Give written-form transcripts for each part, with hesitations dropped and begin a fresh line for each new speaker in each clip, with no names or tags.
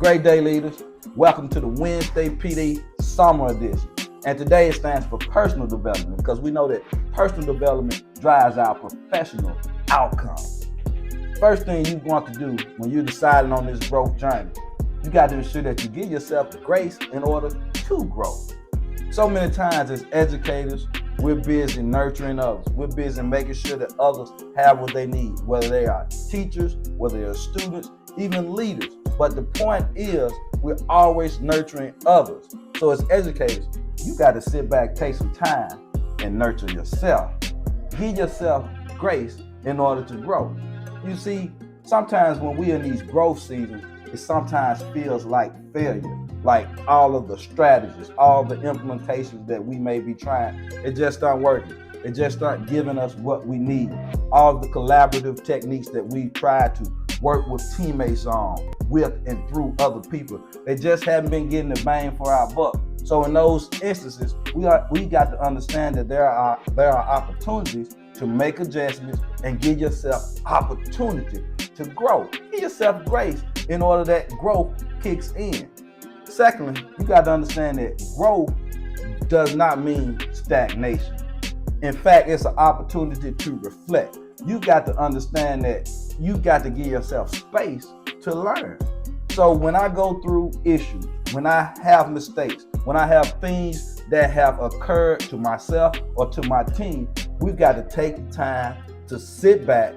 Great day, leaders. Welcome to the Wednesday PD Summer Edition. And today it stands for personal development because we know that personal development drives our professional outcomes. First thing you want to do when you're deciding on this growth journey, you got to ensure that you give yourself the grace in order to grow. So many times as educators, we're busy nurturing others. We're busy making sure that others have what they need, whether they are teachers, whether they are students, even leaders. But the point is, we're always nurturing others. So as educators, you got to sit back, take some time, and nurture yourself. Give yourself grace in order to grow. You see, sometimes when we're in these growth seasons, it sometimes feels like failure. Like all of the strategies, all the implementations that we may be trying, it just aren't working. It just aren't giving us what we need. All the collaborative techniques that we try to work with teammates on, with and through other people, they just haven't been getting the bang for our buck. So in those instances, we got to understand that there are opportunities to make adjustments and give yourself opportunity to grow. Give yourself grace in order that growth kicks in. Secondly, you got to understand that growth does not mean stagnation. In fact, it's an opportunity to reflect. You got to understand that you got to give yourself space to learn. So when I go through issues, when I have mistakes, when I have things that have occurred to myself or to my team, we've got to take time to sit back,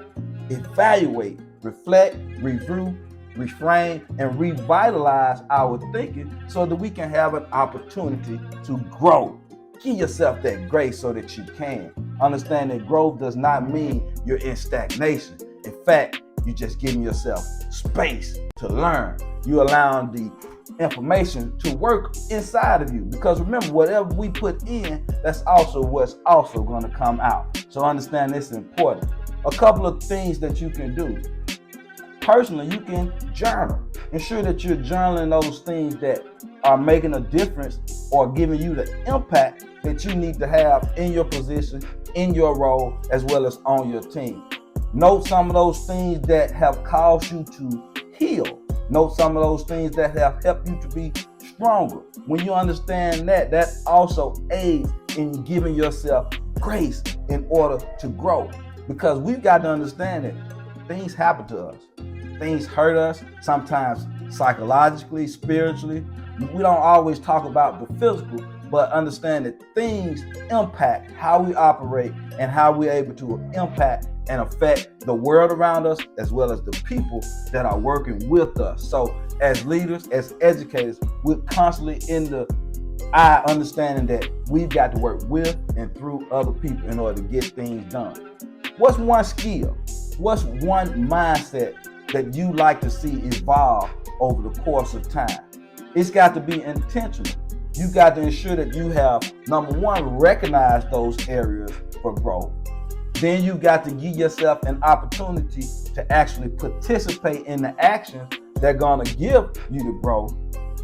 evaluate, reflect, review, reframe, and revitalize our thinking so that we can have an opportunity to grow. Give yourself that grace so that you can. Understand that growth does not mean you're in stagnation. In fact, you're just giving yourself space to learn. You're allowing the information to work inside of you. Because remember, whatever we put in, that's also what's also going to come out. So understand this is important. A couple of things that you can do. Personally, you can journal. Ensure that you're journaling those things that are making a difference or giving you the impact that you need to have in your position, in your role, as well as on your team. Note some of those things that have caused you to heal. Note some of those things that have helped you to be stronger. When you understand that, that also aids in giving yourself grace in order to grow. Because we've got to understand that things happen to us. Things hurt us, sometimes psychologically, spiritually. We don't always talk about the physical, but understand that things impact how we operate and how we're able to impact and affect the world around us, as well as the people that are working with us. So as leaders, as educators, we're constantly in the eye understanding that we've got to work with and through other people in order to get things done. What's one skill? What's one mindset that you like to see evolve over the course of time? It's got to be intentional. You got to ensure that you have, number one, recognize those areas for growth. Then you got to give yourself an opportunity to actually participate in the actions that are going to give you the growth.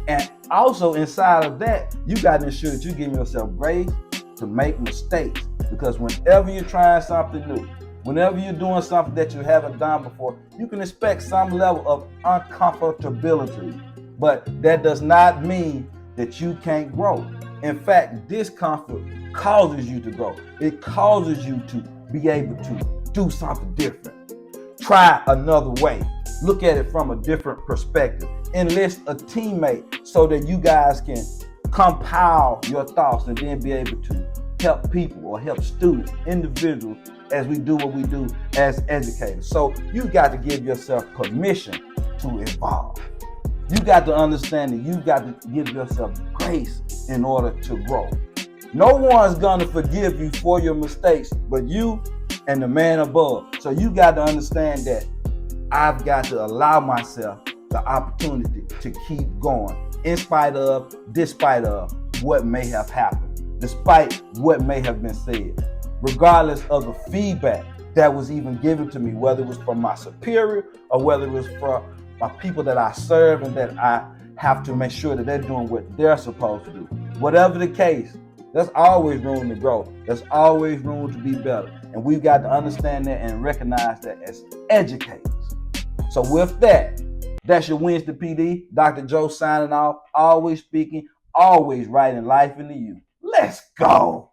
And also inside of that, you got to ensure that you're giving yourself grace to make mistakes. Because whenever you're trying something new, whenever you're doing something that you haven't done before, you can expect some level of uncomfortability. But that does not mean that you can't grow. In fact, discomfort causes you to grow. It causes you to be able to do something different. Try another way. Look at it from a different perspective. Enlist a teammate so that you guys can compile your thoughts and then be able to help people or help students, individuals, as we do what we do as educators. So you got to give yourself permission to evolve. You got to understand that you got to give yourself grace in order to grow. No one's going to forgive you for your mistakes but you and the man above. So you got to understand that I've got to allow myself the opportunity to keep going despite of what may have happened, despite what may have been said, regardless of the feedback that was even given to me, whether it was from my superior or whether it was from my people that I serve and that I have to make sure that they're doing what they're supposed to do. Whatever the case, there's always room to grow. There's always room to be better. And we've got to understand that and recognize that as educators. So with that, That's your Wednesday PD. Dr. Joe signing off. Always speaking, always writing life into you. Let's go.